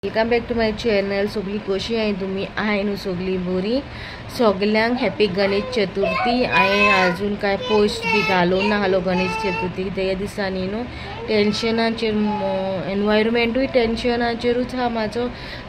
Welcome back to my channel. सगळी कशी आहे तुम्ही? आहे न्हू सगळी बरी? सगल्यांक हॅपी गणेश चतुर्थी. हांवें आजून काय पोस्ट बी घालूंक ना हालो गणेश चतुर्थीक. त्या दिसांनी न्हू टेन्शनाचेर एनवायरमेंटूय टेन्शनाचेरूच आहा म्हाजो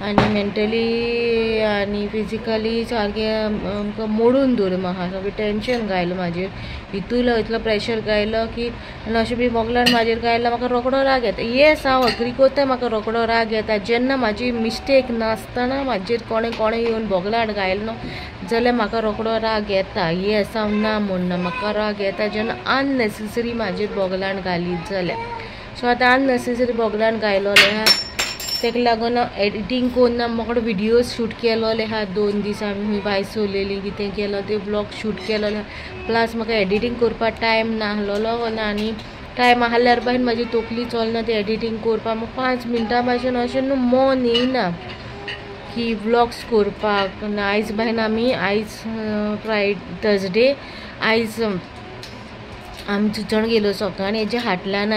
आनी मेंटली आनी फिजिकली सारकें आमकां मोडून दवरलो आहा. सगळें टेन्शन घायलो म्हाजेर. हितूलो इतलो प्रेशर घायलो की अशें बी मोगलान म्हाजेर घायला म्हाका रोखडो राग येता. येस हांव अग्री करता म्हाका रोखडो राग येता. जेन्ना म्हाजी मिस्टेक नासतना म्हाजेर कोणें येवन बोगलाट घायलो जाल्यार म्हाका रोखडो राग येता. येस हांव ना म्हणना, म्हाका राग येता जेन्ना अननेसेसरी म्हाजेर बोगलाट घालीत जाल्यार. सो आतां अननेसेसरी बोगलाट घायलोले आहा तेका लागून एडिटींग कोन्ना. म्हाका व्हिडियोज शूट केलोले आहा 2 दीस आमी भायर सोरलेली कितें केलो ते ब्लॉग शूट केलोले. प्लस म्हाका एडिटींग करपाक टायम नाहलोलो आनी टायम आहल्यार भायर म्हाजी तकली चलना ते एडिटींग करपाक. म्हाका 5 मिनटां भाशेन अशें न्हू मन येयना की व्लॉग्स करपाक. आयज भायर आमी थर्सडे आयज आमी चुचण गेलो सकाळी. हेजे हाटल्यान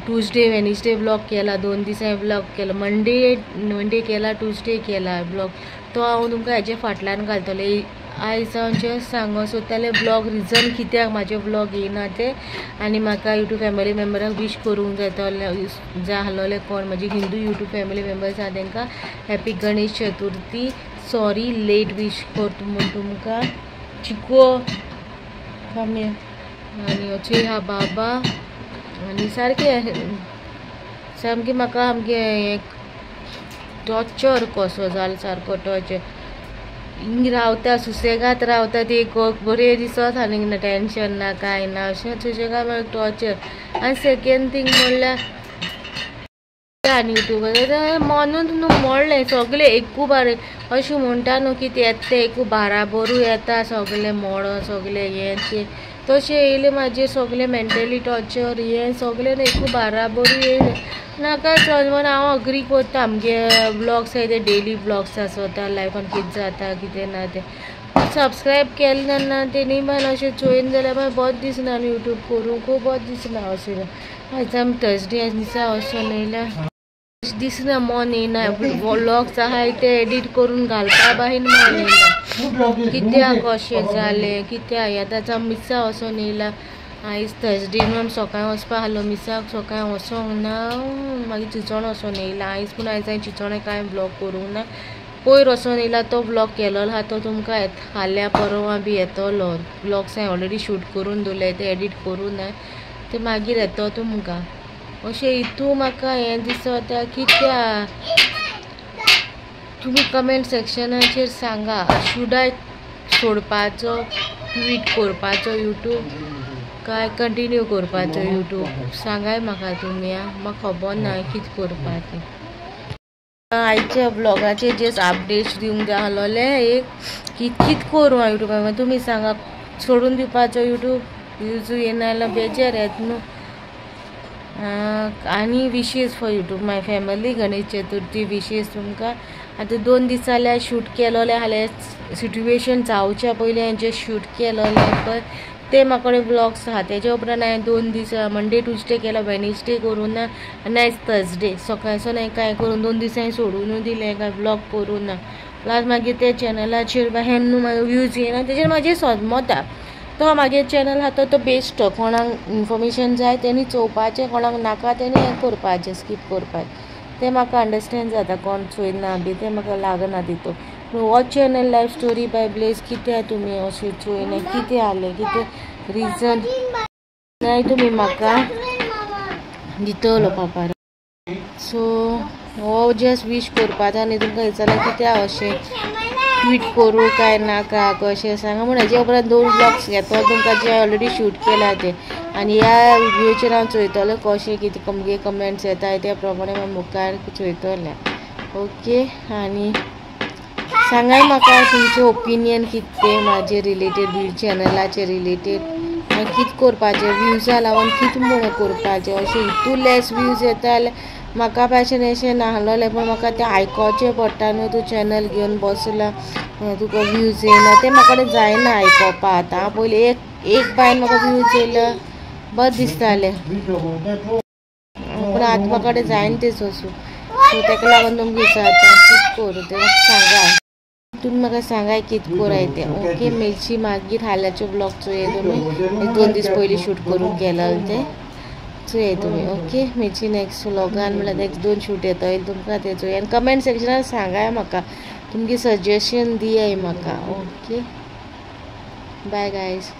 ट्यूजडे वेनिसडे ब्लॉग केला. 2 दीस हांवें ब्लॉग केलो. मंडे केला, ट्यूजडे केला ब्लॉग. तो हांव तुमकां हेजे फाटल्यान घालतलें. आयज हांव जस्ट सांगूंक सोदतालें ब्लॉग रिजन कित्याक म्हाजे ब्लॉग येयना ते. आनी म्हाका यूट्यूब फॅमिली मेंबराक विश करूंक जाय आहलोले कोण म्हाजी हिंदू यूट्यूब फॅमिली मेंबर्स आहा तांकां happy Ganesh Chaturthi. Sorry late wish करता म्हूण तुमकां. चिको आनी अचय हा बाबा आनी सामकें म्हाका आमगे टॉर्चर कसो जाला सारको टॉर्चर. हिंग रावता सुसेगात रावता ती बरें दिसत आनी टेन्शन ना कांय ना अशें सुसेगाद टॉर्चर. आनी सेकेंड थींग म्हणल्यार आनी यूट्यूबार मनूच न्हू मोडलें सगळें एकू बार अशें म्हणटा न्हू की ते एकू बाराबरू येता सगळें मोडो सगळें हें तें तशें येयलें म्हाजेर सगळें मेंटली टॉर्चर हें सगळें एकू बाराबरू येयलें. नाका चलवून हांव अग्री करता आमगे ब्लॉग्स आहाय ते डेली ब्लॉग्स आसता लायफान कितें जाता कितें ना तें. सबस्क्रायब केलें ना तेणी बाय अशें चोयन जाल्यार बाय बोत दिसना न्हू यूट्यूब करूंक बोत दिसना अशें. आयज आमी थर्सडे दिसा वचून येयल्या दिसना मन येयना. ब्लॉग्स आहाय ते एडीट करून घालपा बाहीन मन येयना. कित्याक अशें जालें कित्याक आतां मिसा वचून येयला. आयज थर्सडे न्हू आमी सकाळीं वचपा आहलो मिसाक. सकाळीं वचोंक ना मागीर चिचोण वचोन येयला. आयज पूण आयज हांवें चिचोणे कांय ब्लॉग करूंक ना. पयर वचोन येयला तो ब्लॉग केलोलो आहा तो तुमकां फाल्यां परवां बी येतलो. ब्लॉग्स हांवें ऑलरेडी शूट करून दवरले ते एडीट करूं ना ते मागीर येतो तुमकां. अशें हितू म्हाका हें दिसता कित्याक तुमी कमेंट सेक्शनाचेर सांगा शुड सोडपाचो ट्वीट करपाचो यूट्यूब काय कंटिन्यू करपाचो यूट्यूब सांगाय म्हाका तुमी. म्हाका खबर ना कितें करपाचें. आयच्या ब्लॉगाचे जस्ट अपडेट्स दिवंक जाय आहलोले एक कितें करूं हांव यूट्यूबार तुमी सांगा. सोडून दिवपाचो यूट्यूब व्यूज येना जाल्यार बेजार येत न्हू. आनी wishes for YouTube my family Ganesh Chaturthi wishes तुमकां. आतां 2 दीस जाल्यार शूट केलोले आहले सिट्युएशन जावच्या पयलीं हांवें जे शूट केलोले पळय ते म्हाका ब्लॉग्स आहा. तेजे उपरांत हांवें 2 दीस मंडे ट्यूजडे केलो वेनिसडे करूं ना आनी आयज थर्सडे सकाळचो हांवें कांय करून 2 दीस हांवें सोडून दिलें काय ब्लॉग करूं ना. प्लस मागीर ते चॅनलाचेर बाहेर न्हू म्हाजे व्यूज येना तेजेर म्हाजें सोदमता. तो म्हागे चॅनल आहा तो बेस्ट. कोणाक इन्फॉर्मेशन जाय तेणी चोवपाचें कोणाक नाका तेणी हें करपाचें स्कीप करपाचें. तें म्हाका अंडरस्टँड जाता कोण चोयना बी तें म्हाका लागना तितू. हो channel life story by bless कित्याक तुमी अशें चोयना कितें जालें कितें रिजन नाय तुमी म्हाका दितलो पापार. सो हो जस्ट विश करपाचो आनी तुमकां विचारलें कित्याक अशें ट्वीट करूं काय नाका कशें सांगा म्हण. हेजे उपरांत 2 ब्लॉग्स घेतलो तुमकां जे ऑलरेडी शूट केला ते आनी ह्या व्हिडिओचेर हांव चोयतलें कशें कितें तुमगे कमेंट्स येताय त्या प्रमाणे हांव मुखार चोयतलें. ओके आनी सांगाय म्हाका तुमचें ओपिनियन कितें तें म्हाजे रिलेटेड चॅनलाचे रिलेटेड आनी कितें करपाचें व्यूजा लागून कितें म्हणून करपाचें. अशें हितू लेस व्यूज येता जाल्यार म्हाका भाशेन अशें नाहलोलें पण म्हाका तें आयकोचें पडटा न्हू. तूं चॅनल घेवन बसला तुका व्यूज येना तें म्हाका जायना आयकोपा. आतां हांव पयलीं एक बायन म्हाका व्यूज येयला बरें दिसतालें पूण आत्मा कडेन जायन तेच वचूं सो ताका लागून तुमकां विचारता कितें करूं तें म्हाका सांगा तुमी म्हाका सांगाय कितें कोराय तें ओके मेलची मागीर हाल्याचे ब्लॉग चोय तुमी 2 दीस पयलीं शूट करून केलेलें तें चोय तुमी ओके मेलची नेक्स्ट व्लॉगान म्हणल्यार नेक्स्ट 2 शूट येतोय तुमकां ते चोय आनी कमेंट सेक्शनान सांगाय म्हाका तुमगे सजेशन दियाय म्हाका ओके बाय गायज